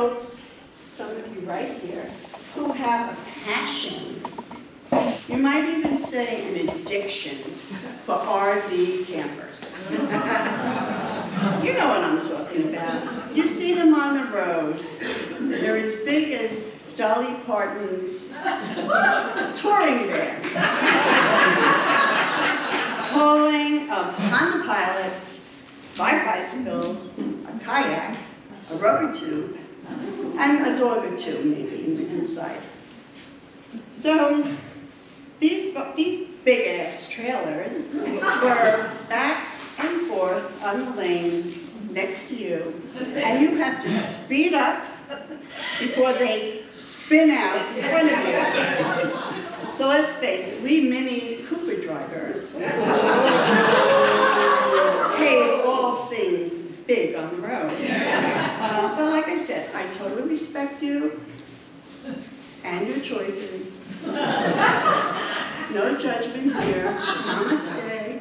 folks, some of you right here, who have a passion, you might even say an addiction, for RV campers. You know what I'm talking about. You see them on the road. They're as big as Dolly Parton's touring band. Pulling a Honda Pilot, 5 bicycles, a kayak, a rubber tube, and a dog or two maybe inside. So these big-ass trailers swerve back and forth on the lane next to you, and you have to speed up before they spin out in front of you. So let's face it, we Mini Cooper drivers hate all things big on the road. But like I said, I totally respect you and your choices. No judgment here. Namaste.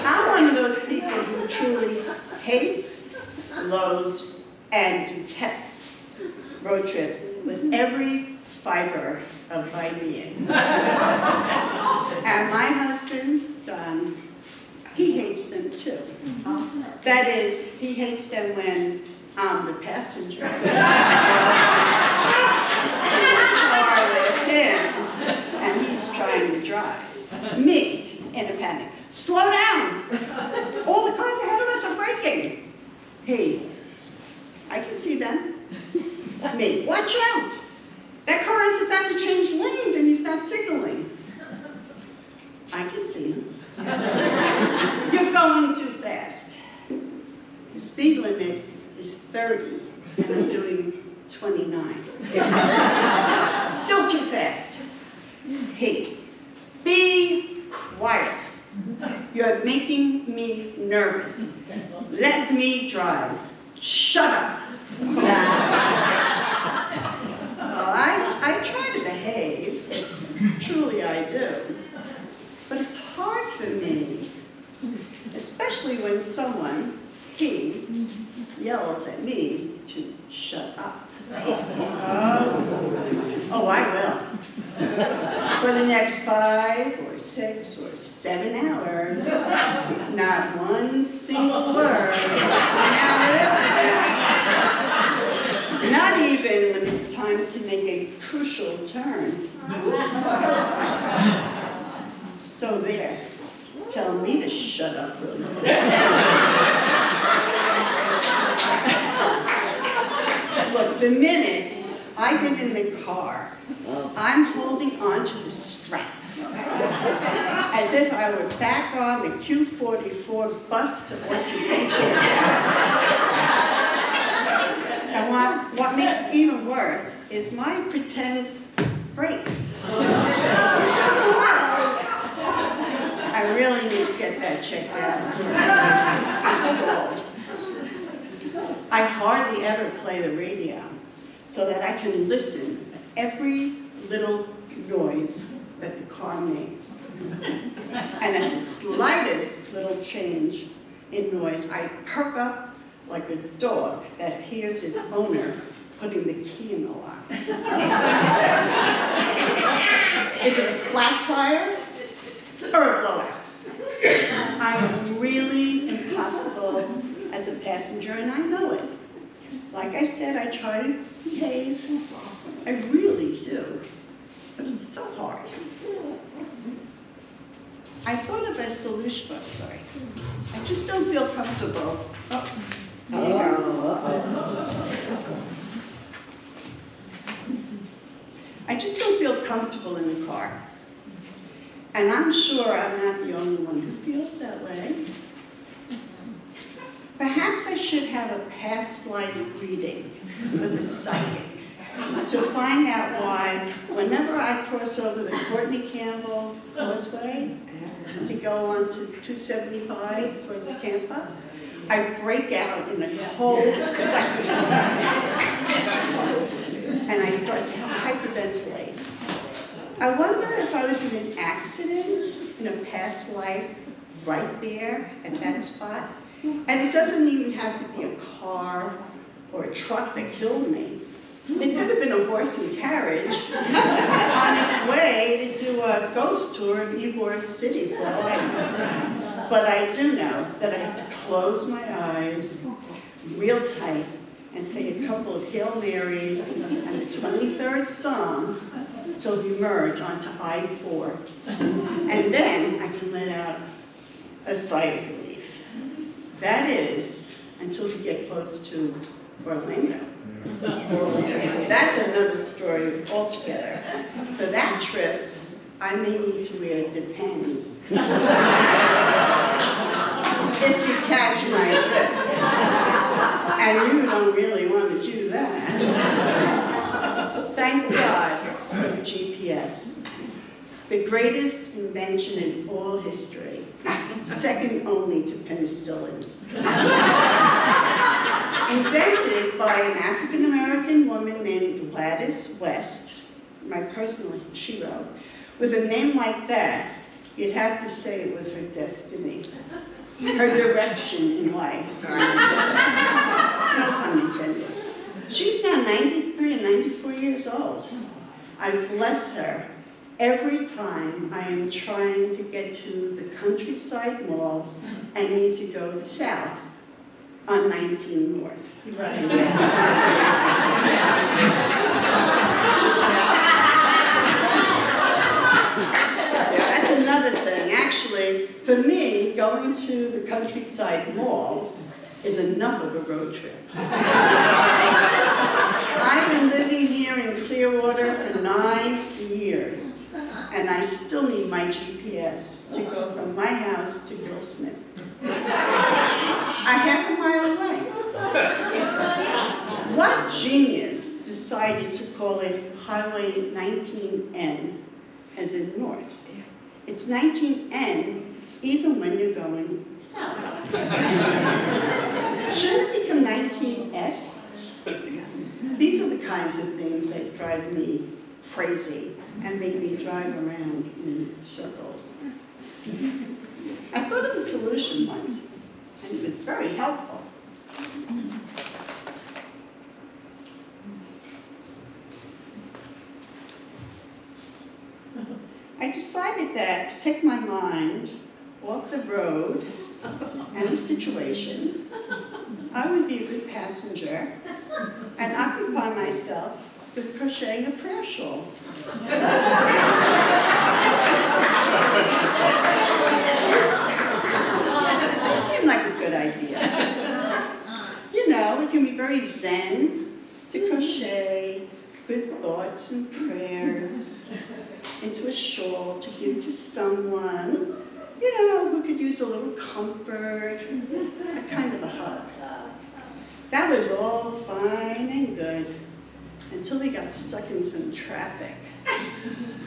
I'm one of those people who truly hates, loathes, and detests road trips with every fiber of my being. And my husband, Don, he hates them too. That is, he hates them when I'm the passenger. With him, and he's trying to drive. Me, in a panic. Slow down! All the cars ahead of us are braking. Hey, I can see them. Me, watch out! That car is about to change lanes and he's not signaling. I can see him. You're going too fast. The speed limit is 30 and I'm doing 29. Still too fast. Hey, be quiet. You're making me nervous. Let me drive. Shut up. Well, I try to behave. Truly I do. But it's hard for me, especially when someone, he, yells at me to shut up. Oh, I will. For the next 5 or 6 or 7 hours, not one single word. Not even when it's time to make a crucial turn. So there, tell me to shut up really quick. Look, the minute I get in the car, I'm holding on to the strap, as if I were back on the Q44 bus to Orchard Beach. And what makes it even worse is my pretend brake. It doesn't work. I really need to get that checked out. Installed. I hardly ever play the radio so that I can listen to every little noise that the car makes. And at the slightest little change in noise, I perk up like a dog that hears its owner putting the key in the lock. Is it a flat tire or a blowout? I am really impossible as a passenger, and I know it. Like I said, I try to behave. I really do. But it's so hard. I thought of a solution, but sorry. I just don't feel comfortable. I just don't feel comfortable in the car. And I'm sure I'm not the only one who feels that way. Perhaps I should have a past life reading with a psychic to find out why, whenever I cross over the Courtney Campbell Causeway to go on to 275 towards Tampa, I break out in a cold sweat. And I start to hyperventilate. I wonder if I was in an accident in a past life right there at that spot. And it doesn't even have to be a car or a truck that killed me. It could have been a horse and carriage on its way to do a ghost tour of Ybor City for all I know. But I do know that I have to close my eyes real tight and say a couple of Hail Marys and the 23rd Psalm till we merge onto I-4. And then I can let out a sigh of relief. That is, until we get close to Orlando. That's another story altogether. For that trip, I may need to wear Depends. If you catch my drift. And you don't really want to do that. Thank God for the GPS. The greatest invention in all history, second only to penicillin. Invented by an African-American woman named Gladys West, my personal hero. With a name like that, you'd have to say it was her destiny, her direction in life. No pun intended. She's now 93 and 94 years old. I bless her every time I am trying to get to the Countryside Mall and need to go south on 19 North. Right. That's another thing. Actually, for me, going to the Countryside Mall is enough of a road trip. I've been living here in Clearwater for 9 years, and I still need my GPS to go from my house to Bill Smith. A half a mile away. What genius decided to call it Highway 19N, as in north? It's 19N even when you're going south. Shouldn't it become 19S? These are the kinds of things that drive me crazy and make me drive around in circles. I thought of a solution once, and it was very helpful. I decided that to take my mind off the road and the situation, I would be a good passenger and occupy myself with crocheting a prayer shawl. That seemed like a good idea. You know, it can be very zen to crochet good thoughts and prayers into a shawl to give to someone, you know, who could use a little comfort, a kind of a hug. That was all fine and good until we got stuck in some traffic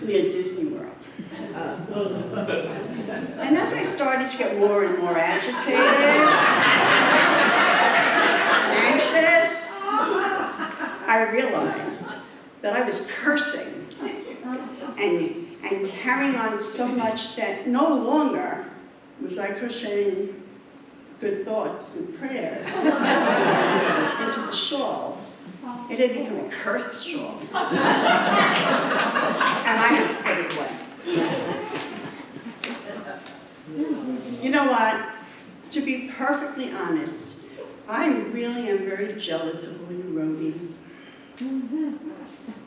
near Disney World. And as I started to get more and more agitated, anxious, I realized that I was cursing and carrying on so much that no longer was I crocheting good thoughts and prayers into the shawl. It had become a curse shawl. And I had to put it away. You know what? To be perfectly honest, I really am very jealous of all you roadies.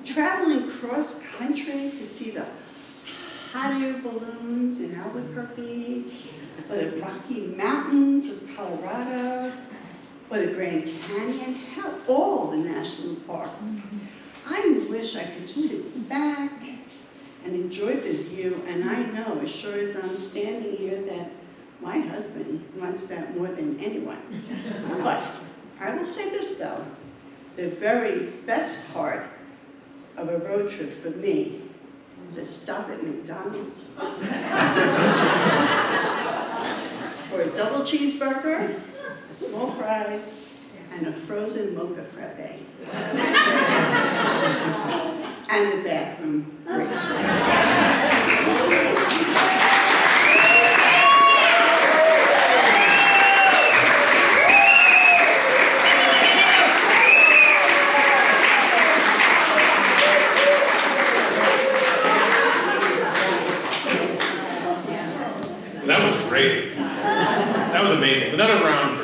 Traveling cross country to see the hot air balloons in Albuquerque, or the Rocky Mountains of Colorado, or the Grand Canyon, hell, all the national parks. I wish I could just sit back and enjoy the view, and I know, as sure as I'm standing here, that my husband wants that more than anyone. But I will say this, though. The very best part of a road trip for me is a stop at McDonald's for a double cheeseburger, a small fries, and a frozen mocha frappe. And the bathroom break. great. That was amazing. Another round